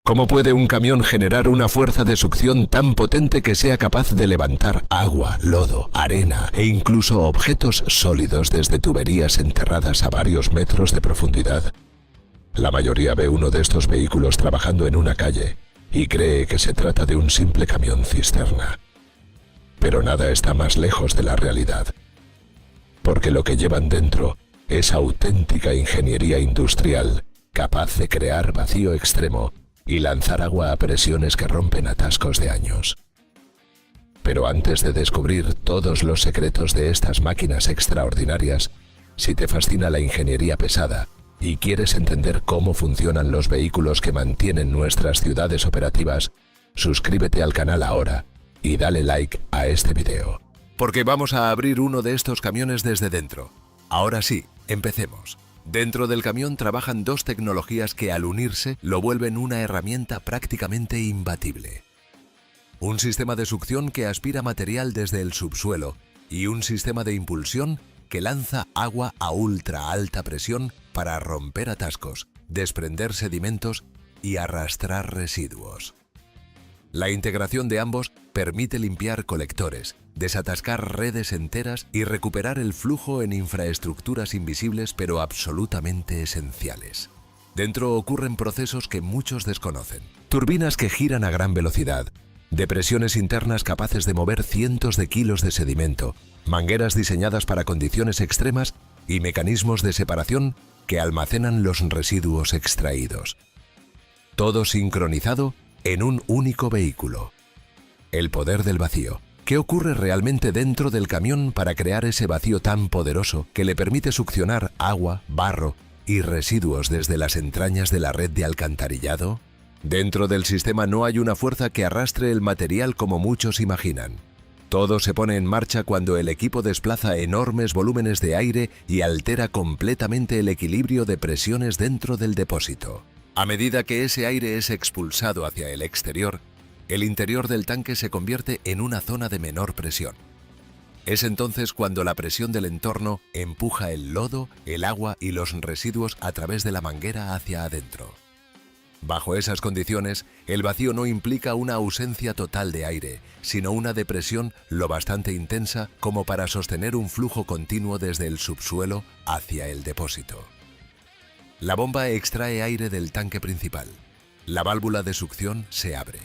¿Cómo puede un camión generar una fuerza de succión tan potente que sea capaz de levantar agua, lodo, arena e incluso objetos sólidos desde tuberías enterradas a varios metros de profundidad? La mayoría ve uno de estos vehículos trabajando en una calle y cree que se trata de un simple camión cisterna. Pero nada está más lejos de la realidad, porque lo que llevan dentro es auténtica ingeniería industrial capaz de crear vacío extremo y lanzar agua a presiones que rompen atascos de años. Pero antes de descubrir todos los secretos de estas máquinas extraordinarias, si te fascina la ingeniería pesada y quieres entender cómo funcionan los vehículos que mantienen nuestras ciudades operativas, suscríbete al canal ahora y dale like a este video. Porque vamos a abrir uno de estos camiones desde dentro. Ahora sí, empecemos. Dentro del camión trabajan dos tecnologías que al unirse lo vuelven una herramienta prácticamente imbatible. Un sistema de succión que aspira material desde el subsuelo y un sistema de impulsión que lanza agua a ultra alta presión para romper atascos, desprender sedimentos y arrastrar residuos. La integración de ambos permite limpiar colectores, desatascar redes enteras y recuperar el flujo en infraestructuras invisibles pero absolutamente esenciales. Dentro ocurren procesos que muchos desconocen. Turbinas que giran a gran velocidad, depresiones internas capaces de mover cientos de kilos de sedimento, mangueras diseñadas para condiciones extremas y mecanismos de separación que almacenan los residuos extraídos. Todo sincronizado en un único vehículo. El poder del vacío. ¿Qué ocurre realmente dentro del camión para crear ese vacío tan poderoso que le permite succionar agua, barro y residuos desde las entrañas de la red de alcantarillado? Dentro del sistema no hay una fuerza que arrastre el material como muchos imaginan. Todo se pone en marcha cuando el equipo desplaza enormes volúmenes de aire y altera completamente el equilibrio de presiones dentro del depósito. A medida que ese aire es expulsado hacia el exterior, el interior del tanque se convierte en una zona de menor presión. Es entonces cuando la presión del entorno empuja el lodo, el agua y los residuos a través de la manguera hacia adentro. Bajo esas condiciones, el vacío no implica una ausencia total de aire, sino una depresión lo bastante intensa como para sostener un flujo continuo desde el subsuelo hacia el depósito. La bomba extrae aire del tanque principal. La válvula de succión se abre.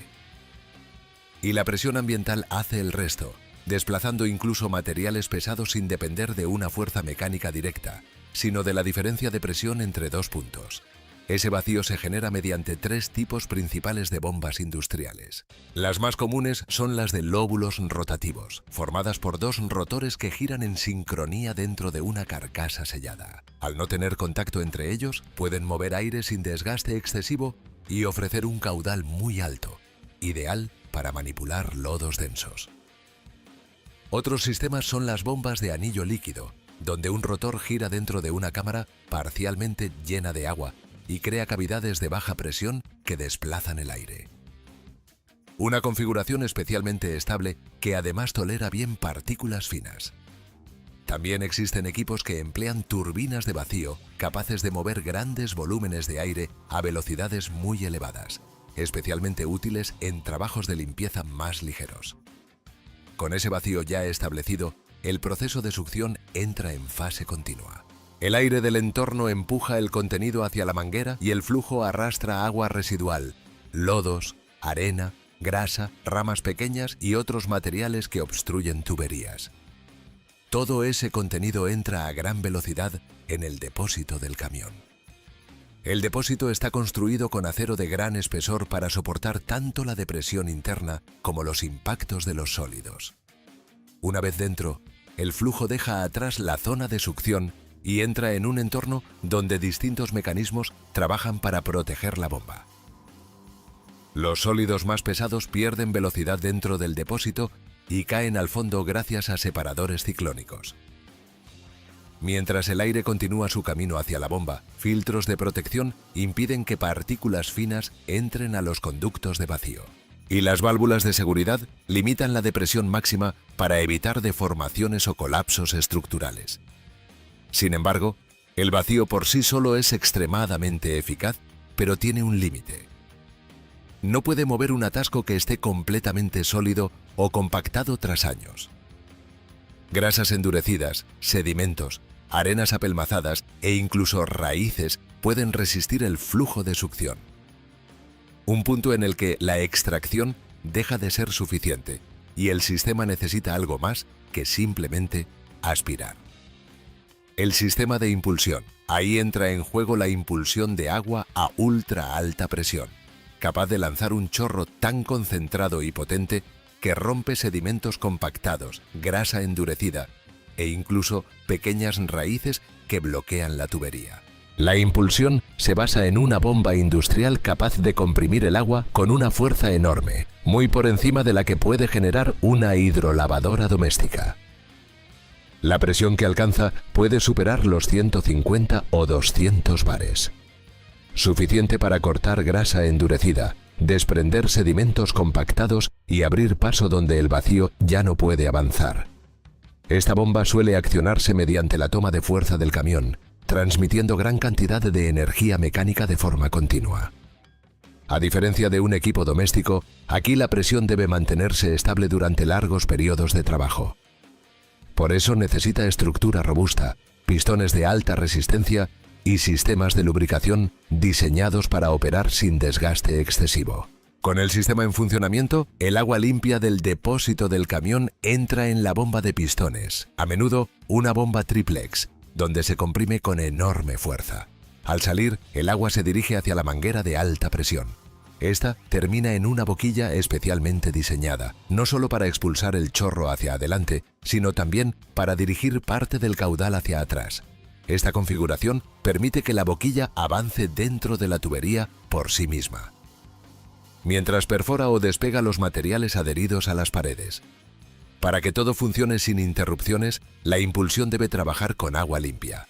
Y la presión ambiental hace el resto, desplazando incluso materiales pesados sin depender de una fuerza mecánica directa, sino de la diferencia de presión entre dos puntos. Ese vacío se genera mediante tres tipos principales de bombas industriales. Las más comunes son las de lóbulos rotativos, formadas por dos rotores que giran en sincronía dentro de una carcasa sellada. Al no tener contacto entre ellos, pueden mover aire sin desgaste excesivo y ofrecer un caudal muy alto, ideal para manipular lodos densos. Otros sistemas son las bombas de anillo líquido, donde un rotor gira dentro de una cámara parcialmente llena de agua y crea cavidades de baja presión que desplazan el aire. Una configuración especialmente estable que además tolera bien partículas finas. También existen equipos que emplean turbinas de vacío capaces de mover grandes volúmenes de aire a velocidades muy elevadas, especialmente útiles en trabajos de limpieza más ligeros. Con ese vacío ya establecido, el proceso de succión entra en fase continua. El aire del entorno empuja el contenido hacia la manguera y el flujo arrastra agua residual, lodos, arena, grasa, ramas pequeñas y otros materiales que obstruyen tuberías. Todo ese contenido entra a gran velocidad en el depósito del camión. El depósito está construido con acero de gran espesor para soportar tanto la depresión interna como los impactos de los sólidos. Una vez dentro, el flujo deja atrás la zona de succión y entra en un entorno donde distintos mecanismos trabajan para proteger la bomba. Los sólidos más pesados pierden velocidad dentro del depósito y caen al fondo gracias a separadores ciclónicos. Mientras el aire continúa su camino hacia la bomba, filtros de protección impiden que partículas finas entren a los conductos de vacío. Y las válvulas de seguridad limitan la depresión máxima para evitar deformaciones o colapsos estructurales. Sin embargo, el vacío por sí solo es extremadamente eficaz, pero tiene un límite. no puede mover un atasco que esté completamente sólido o compactado tras años. Grasas endurecidas, sedimentos, arenas apelmazadas e incluso raíces pueden resistir el flujo de succión. Un punto en el que la extracción deja de ser suficiente y el sistema necesita algo más que simplemente aspirar. El sistema de impulsión. Ahí entra en juego la impulsión de agua a ultra alta presión, capaz de lanzar un chorro tan concentrado y potente que rompe sedimentos compactados, grasa endurecida e incluso pequeñas raíces que bloquean la tubería. La impulsión se basa en una bomba industrial capaz de comprimir el agua con una fuerza enorme, muy por encima de la que puede generar una hidrolavadora doméstica. La presión que alcanza puede superar los 150 o 200 bares. Suficiente para cortar grasa endurecida, desprender sedimentos compactados y abrir paso donde el vacío ya no puede avanzar. Esta bomba suele accionarse mediante la toma de fuerza del camión, transmitiendo gran cantidad de energía mecánica de forma continua. A diferencia de un equipo doméstico, aquí la presión debe mantenerse estable durante largos periodos de trabajo. Por eso necesita estructura robusta, pistones de alta resistencia y sistemas de lubricación diseñados para operar sin desgaste excesivo. Con el sistema en funcionamiento, el agua limpia del depósito del camión entra en la bomba de pistones, a menudo una bomba triplex, donde se comprime con enorme fuerza. Al salir, el agua se dirige hacia la manguera de alta presión. Esta termina en una boquilla especialmente diseñada, no solo para expulsar el chorro hacia adelante, sino también para dirigir parte del caudal hacia atrás. Esta configuración permite que la boquilla avance dentro de la tubería por sí misma, mientras perfora o despega los materiales adheridos a las paredes. Para que todo funcione sin interrupciones, la impulsión debe trabajar con agua limpia.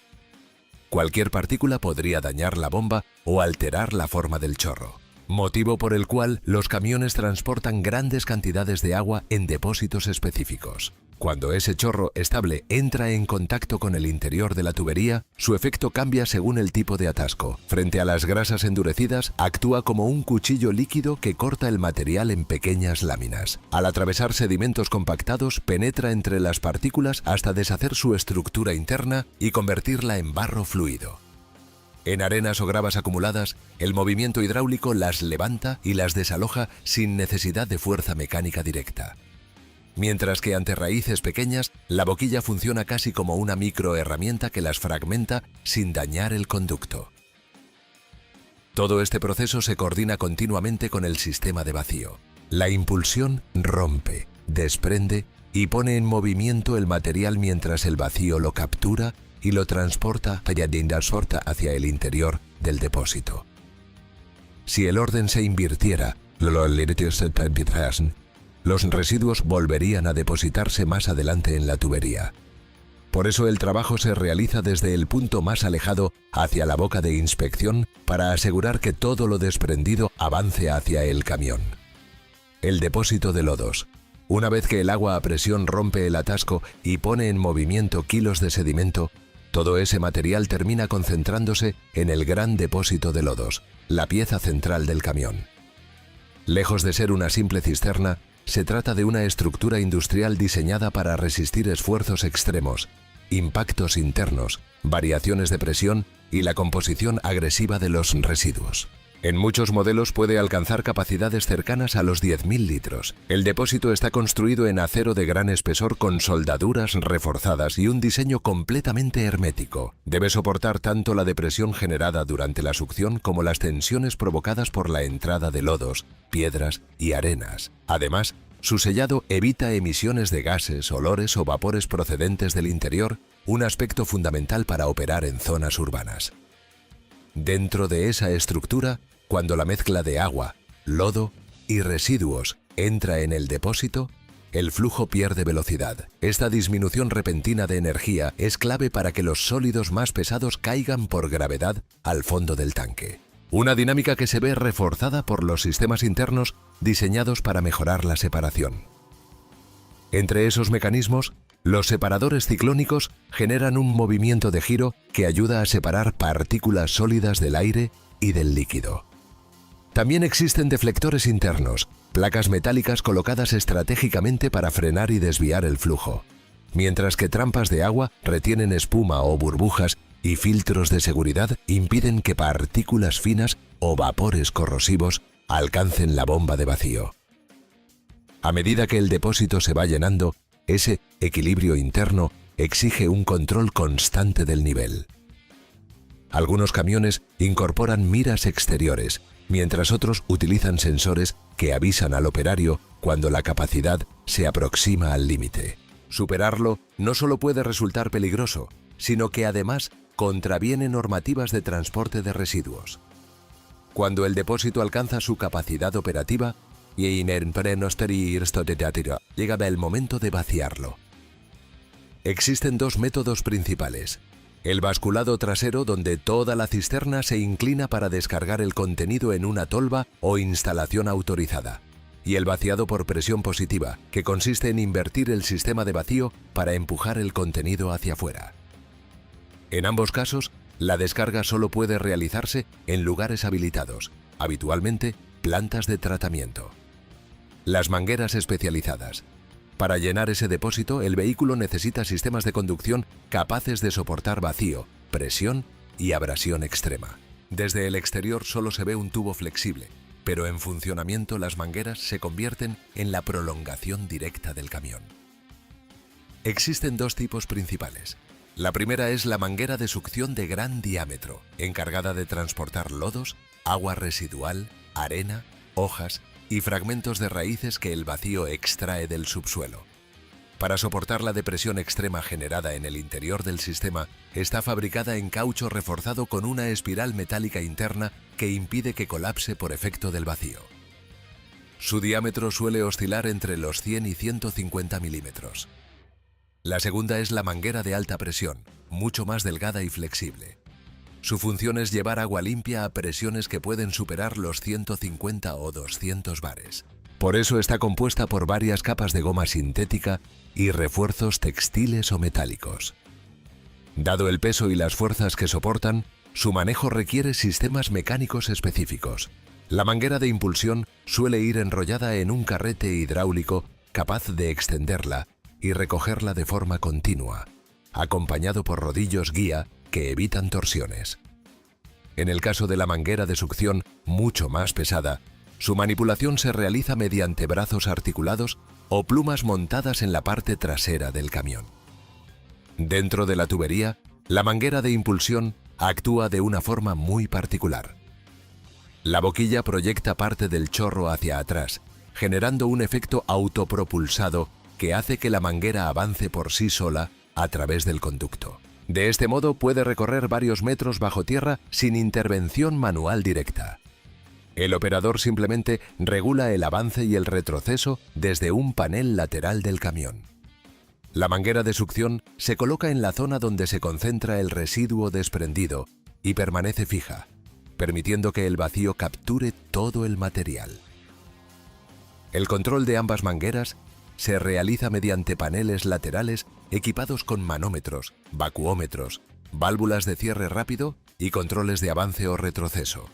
Cualquier partícula podría dañar la bomba o alterar la forma del chorro, motivo por el cual los camiones transportan grandes cantidades de agua en depósitos específicos. Cuando ese chorro estable entra en contacto con el interior de la tubería, su efecto cambia según el tipo de atasco. Frente a las grasas endurecidas, actúa como un cuchillo líquido que corta el material en pequeñas láminas. Al atravesar sedimentos compactados, penetra entre las partículas hasta deshacer su estructura interna y convertirla en barro fluido. En arenas o gravas acumuladas, el movimiento hidráulico las levanta y las desaloja sin necesidad de fuerza mecánica directa. Mientras que ante raíces pequeñas, la boquilla funciona casi como una microherramienta que las fragmenta sin dañar el conducto. Todo este proceso se coordina continuamente con el sistema de vacío. La impulsión rompe, desprende y pone en movimiento el material mientras el vacío lo captura y lo transporta hacia el interior del depósito. Si el orden se invirtiera, los residuos volverían a depositarse más adelante en la tubería. Por eso el trabajo se realiza desde el punto más alejado hacia la boca de inspección para asegurar que todo lo desprendido avance hacia el camión. El depósito de lodos. Una vez que el agua a presión rompe el atasco y pone en movimiento kilos de sedimento, todo ese material termina concentrándose en el gran depósito de lodos, la pieza central del camión. Lejos de ser una simple cisterna, se trata de una estructura industrial diseñada para resistir esfuerzos extremos, impactos internos, variaciones de presión y la composición agresiva de los residuos. En muchos modelos puede alcanzar capacidades cercanas a los 10.000 litros. El depósito está construido en acero de gran espesor con soldaduras reforzadas y un diseño completamente hermético. Debe soportar tanto la depresión generada durante la succión como las tensiones provocadas por la entrada de lodos, piedras y arenas. Además, su sellado evita emisiones de gases, olores o vapores procedentes del interior, un aspecto fundamental para operar en zonas urbanas. Dentro de esa estructura, cuando la mezcla de agua, lodo y residuos entra en el depósito, el flujo pierde velocidad. Esta disminución repentina de energía es clave para que los sólidos más pesados caigan por gravedad al fondo del tanque. Una dinámica que se ve reforzada por los sistemas internos diseñados para mejorar la separación. Entre esos mecanismos, los separadores ciclónicos generan un movimiento de giro que ayuda a separar partículas sólidas del aire y del líquido. También existen deflectores internos, placas metálicas colocadas estratégicamente para frenar y desviar el flujo, mientras que trampas de agua retienen espuma o burbujas y filtros de seguridad impiden que partículas finas o vapores corrosivos alcancen la bomba de vacío. A medida que el depósito se va llenando, ese equilibrio interno exige un control constante del nivel. Algunos camiones incorporan miras exteriores, mientras otros utilizan sensores que avisan al operario cuando la capacidad se aproxima al límite. Superarlo no solo puede resultar peligroso, sino que además contraviene normativas de transporte de residuos. Cuando el depósito alcanza su capacidad operativa, llega el momento de vaciarlo. Existen dos métodos principales: el basculado trasero, donde toda la cisterna se inclina para descargar el contenido en una tolva o instalación autorizada, y el vaciado por presión positiva, que consiste en invertir el sistema de vacío para empujar el contenido hacia afuera. En ambos casos, la descarga solo puede realizarse en lugares habilitados, habitualmente plantas de tratamiento. Las mangueras especializadas. Para llenar ese depósito, el vehículo necesita sistemas de conducción capaces de soportar vacío, presión y abrasión extrema. Desde el exterior solo se ve un tubo flexible, pero en funcionamiento las mangueras se convierten en la prolongación directa del camión. Existen dos tipos principales. La primera es la manguera de succión de gran diámetro, encargada de transportar lodos, agua residual, arena, hojas y fragmentos de raíces que el vacío extrae del subsuelo. Para soportar la depresión extrema generada en el interior del sistema, está fabricada en caucho reforzado con una espiral metálica interna que impide que colapse por efecto del vacío. Su diámetro suele oscilar entre los 100 y 150 milímetros. La segunda es la manguera de alta presión, mucho más delgada y flexible. Su función es llevar agua limpia a presiones que pueden superar los 150 o 200 bares. Por eso está compuesta por varias capas de goma sintética y refuerzos textiles o metálicos. Dado el peso y las fuerzas que soportan, su manejo requiere sistemas mecánicos específicos. La manguera de impulsión suele ir enrollada en un carrete hidráulico capaz de extenderla y recogerla de forma continua, acompañado por rodillos guía que evitan torsiones. En el caso de la manguera de succión, mucho más pesada, su manipulación se realiza mediante brazos articulados o plumas montadas en la parte trasera del camión. Dentro de la tubería, la manguera de impulsión actúa de una forma muy particular. La boquilla proyecta parte del chorro hacia atrás, generando un efecto autopropulsado que hace que la manguera avance por sí sola a través del conducto. De este modo puede recorrer varios metros bajo tierra sin intervención manual directa. El operador simplemente regula el avance y el retroceso desde un panel lateral del camión. La manguera de succión se coloca en la zona donde se concentra el residuo desprendido y permanece fija, permitiendo que el vacío capture todo el material. El control de ambas mangueras se realiza mediante paneles laterales equipados con manómetros, vacuómetros, válvulas de cierre rápido y controles de avance o retroceso.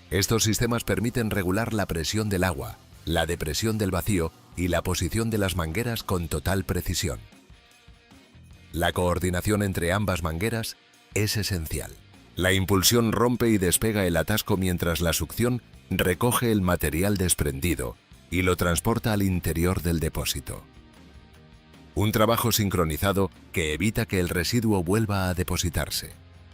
Estos sistemas permiten regular la presión del agua, la depresión del vacío y la posición de las mangueras con total precisión. La coordinación entre ambas mangueras es esencial. La impulsión rompe y despega el atasco mientras la succión recoge el material desprendido y lo transporta al interior del depósito. Un trabajo sincronizado que evita que el residuo vuelva a depositarse.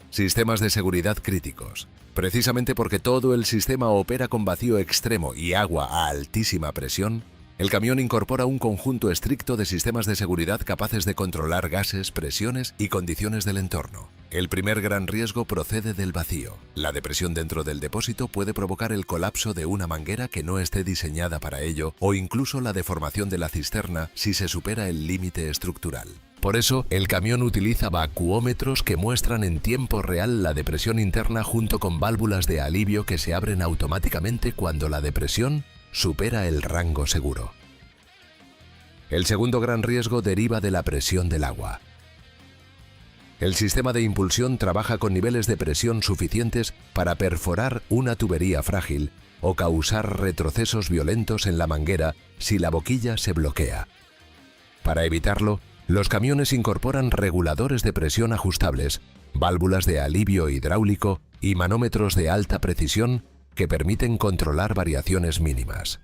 Sistemas de seguridad críticos. Precisamente porque todo el sistema opera con vacío extremo y agua a altísima presión, el camión incorpora un conjunto estricto de sistemas de seguridad capaces de controlar gases, presiones y condiciones del entorno. El primer gran riesgo procede del vacío. La depresión dentro del depósito puede provocar el colapso de una manguera que no esté diseñada para ello o incluso la deformación de la cisterna si se supera el límite estructural. Por eso, el camión utiliza vacuómetros que muestran en tiempo real la depresión interna junto con válvulas de alivio que se abren automáticamente cuando la depresión supera el rango seguro. El segundo gran riesgo deriva de la presión del agua. El sistema de impulsión trabaja con niveles de presión suficientes para perforar una tubería frágil o causar retrocesos violentos en la manguera si la boquilla se bloquea. Para evitarlo, los camiones incorporan reguladores de presión ajustables, válvulas de alivio hidráulico y manómetros de alta precisión que permiten controlar variaciones mínimas.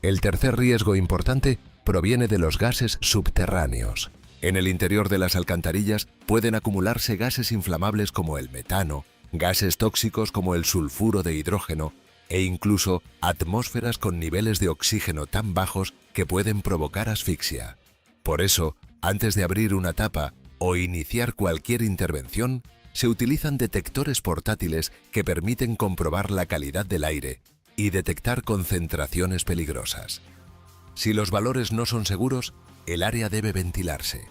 El tercer riesgo importante proviene de los gases subterráneos. En el interior de las alcantarillas pueden acumularse gases inflamables como el metano, gases tóxicos como el sulfuro de hidrógeno e incluso atmósferas con niveles de oxígeno tan bajos que pueden provocar asfixia. Por eso, antes de abrir una tapa o iniciar cualquier intervención, se utilizan detectores portátiles que permiten comprobar la calidad del aire y detectar concentraciones peligrosas. Si los valores no son seguros, el área debe ventilarse.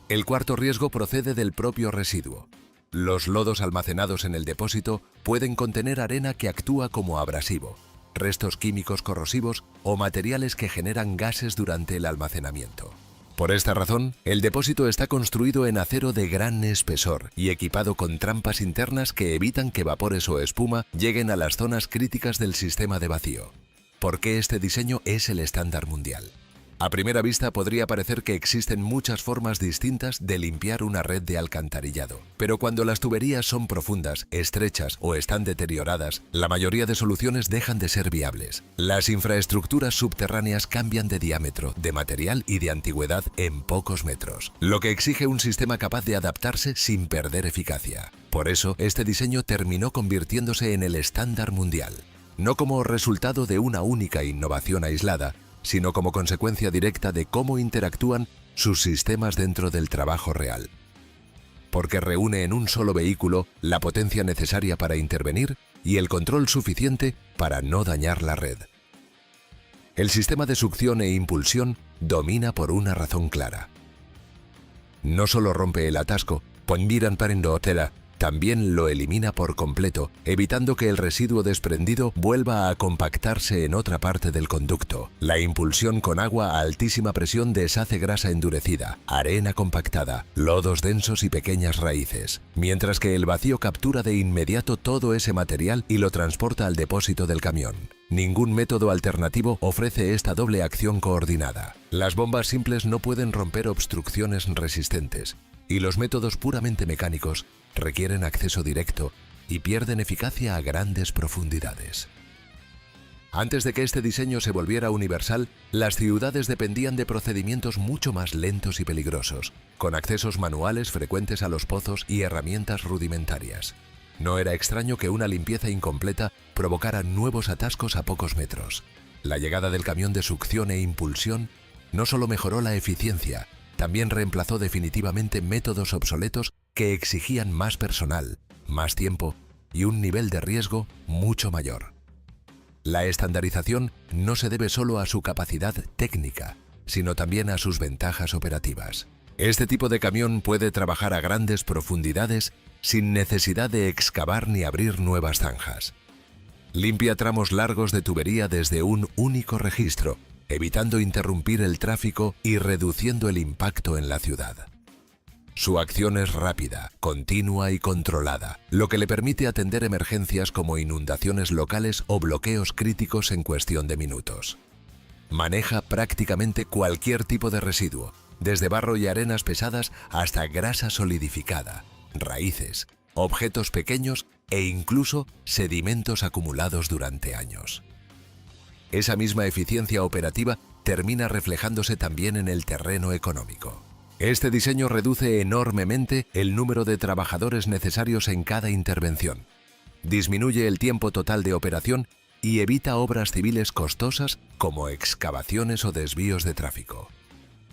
El cuarto riesgo procede del propio residuo. Los lodos almacenados en el depósito pueden contener arena que actúa como abrasivo, restos químicos corrosivos o materiales que generan gases durante el almacenamiento. Por esta razón, el depósito está construido en acero de gran espesor y equipado con trampas internas que evitan que vapores o espuma lleguen a las zonas críticas del sistema de vacío. ¿Por qué este diseño es el estándar mundial? A primera vista podría parecer que existen muchas formas distintas de limpiar una red de alcantarillado, pero cuando las tuberías son profundas, estrechas o están deterioradas, la mayoría de soluciones dejan de ser viables. Las infraestructuras subterráneas cambian de diámetro, de material y de antigüedad en pocos metros, lo que exige un sistema capaz de adaptarse sin perder eficacia. Por eso, este diseño terminó convirtiéndose en el estándar mundial, no como resultado de una única innovación aislada, sino como consecuencia directa de cómo interactúan sus sistemas dentro del trabajo real. Porque reúne en un solo vehículo la potencia necesaria para intervenir y el control suficiente para no dañar la red. El sistema de succión e impulsión domina por una razón clara. No solo rompe el atasco, también lo elimina por completo, evitando que el residuo desprendido vuelva a compactarse en otra parte del conducto. La impulsión con agua a altísima presión deshace grasa endurecida, arena compactada, lodos densos y pequeñas raíces, mientras que el vacío captura de inmediato todo ese material y lo transporta al depósito del camión. Ningún método alternativo ofrece esta doble acción coordinada. Las bombas simples no pueden romper obstrucciones resistentes, y los métodos puramente mecánicos requieren acceso directo y pierden eficacia a grandes profundidades. Antes de que este diseño se volviera universal, las ciudades dependían de procedimientos mucho más lentos y peligrosos, con accesos manuales frecuentes a los pozos y herramientas rudimentarias. No era extraño que una limpieza incompleta provocara nuevos atascos a pocos metros. La llegada del camión de succión e impulsión no solo mejoró la eficiencia, también reemplazó definitivamente métodos obsoletos que exigían más personal, más tiempo y un nivel de riesgo mucho mayor. La estandarización no se debe solo a su capacidad técnica, sino también a sus ventajas operativas. Este tipo de camión puede trabajar a grandes profundidades sin necesidad de excavar ni abrir nuevas zanjas. Limpia tramos largos de tubería desde un único registro, evitando interrumpir el tráfico y reduciendo el impacto en la ciudad. Su acción es rápida, continua y controlada, lo que le permite atender emergencias como inundaciones locales o bloqueos críticos en cuestión de minutos. Maneja prácticamente cualquier tipo de residuo, desde barro y arenas pesadas hasta grasa solidificada, raíces, objetos pequeños e incluso sedimentos acumulados durante años. Esa misma eficiencia operativa termina reflejándose también en el terreno económico. Este diseño reduce enormemente el número de trabajadores necesarios en cada intervención, disminuye el tiempo total de operación y evita obras civiles costosas como excavaciones o desvíos de tráfico.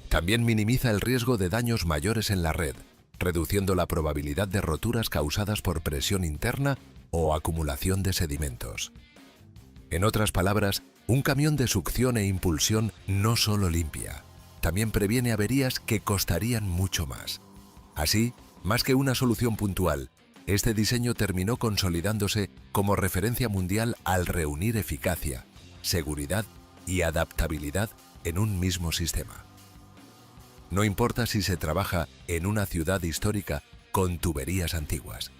También minimiza el riesgo de daños mayores en la red, reduciendo la probabilidad de roturas causadas por presión interna o acumulación de sedimentos. En otras palabras, un camión de succión e impulsión no solo limpia, también previene averías que costarían mucho más. Así, más que una solución puntual, este diseño terminó consolidándose como referencia mundial al reunir eficacia, seguridad y adaptabilidad en un mismo sistema. No importa si se trabaja en una ciudad histórica con tuberías antiguas,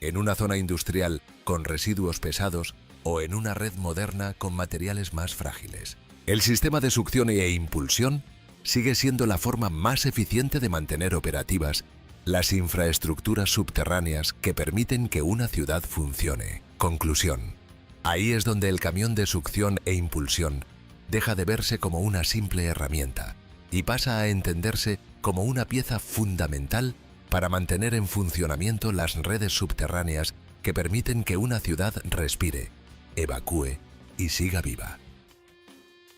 en una zona industrial con residuos pesados o en una red moderna con materiales más frágiles. El sistema de succión e impulsión sigue siendo la forma más eficiente de mantener operativas las infraestructuras subterráneas que permiten que una ciudad funcione. Conclusión. Ahí es donde el camión de succión e impulsión deja de verse como una simple herramienta y pasa a entenderse como una pieza fundamental para mantener en funcionamiento las redes subterráneas que permiten que una ciudad respire, evacúe y siga viva.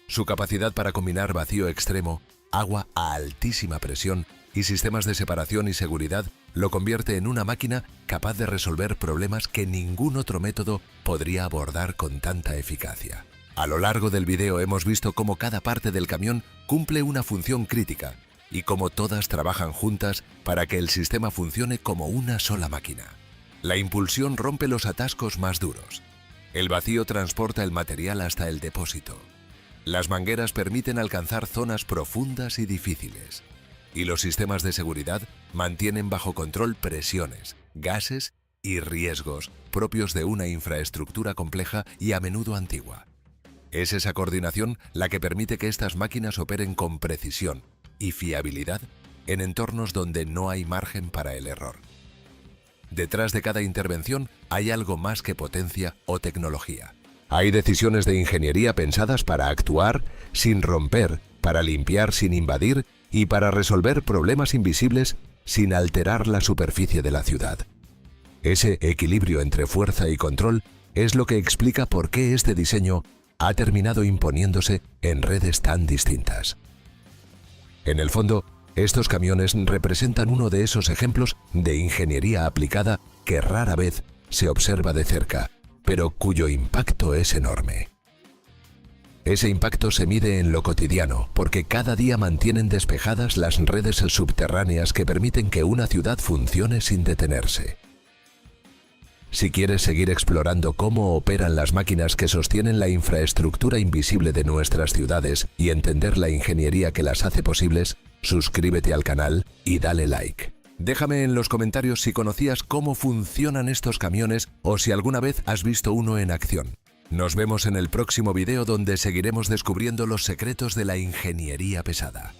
Su capacidad para combinar vacío extremo, agua a altísima presión y sistemas de separación y seguridad lo convierte en una máquina capaz de resolver problemas que ningún otro método podría abordar con tanta eficacia. A lo largo del video hemos visto cómo cada parte del camión cumple una función crítica y cómo todas trabajan juntas para que el sistema funcione como una sola máquina. La impulsión rompe los atascos más duros. El vacío transporta el material hasta el depósito. Las mangueras permiten alcanzar zonas profundas y difíciles. Y los sistemas de seguridad mantienen bajo control presiones, gases y riesgos propios de una infraestructura compleja y a menudo antigua. Es esa coordinación la que permite que estas máquinas operen con precisión y fiabilidad en entornos donde no hay margen para el error. Detrás de cada intervención hay algo más que potencia o tecnología. Hay decisiones de ingeniería pensadas para actuar sin romper, para limpiar sin invadir y para resolver problemas invisibles sin alterar la superficie de la ciudad. Ese equilibrio entre fuerza y control es lo que explica por qué este diseño ha terminado imponiéndose en redes tan distintas. En el fondo, estos camiones representan uno de esos ejemplos de ingeniería aplicada que rara vez se observa de cerca, pero cuyo impacto es enorme. Ese impacto se mide en lo cotidiano, porque cada día mantienen despejadas las redes subterráneas que permiten que una ciudad funcione sin detenerse. Si quieres seguir explorando cómo operan las máquinas que sostienen la infraestructura invisible de nuestras ciudades y entender la ingeniería que las hace posibles, suscríbete al canal y dale like. Déjame en los comentarios si conocías cómo funcionan estos camiones o si alguna vez has visto uno en acción. Nos vemos en el próximo video donde seguiremos descubriendo los secretos de la ingeniería pesada.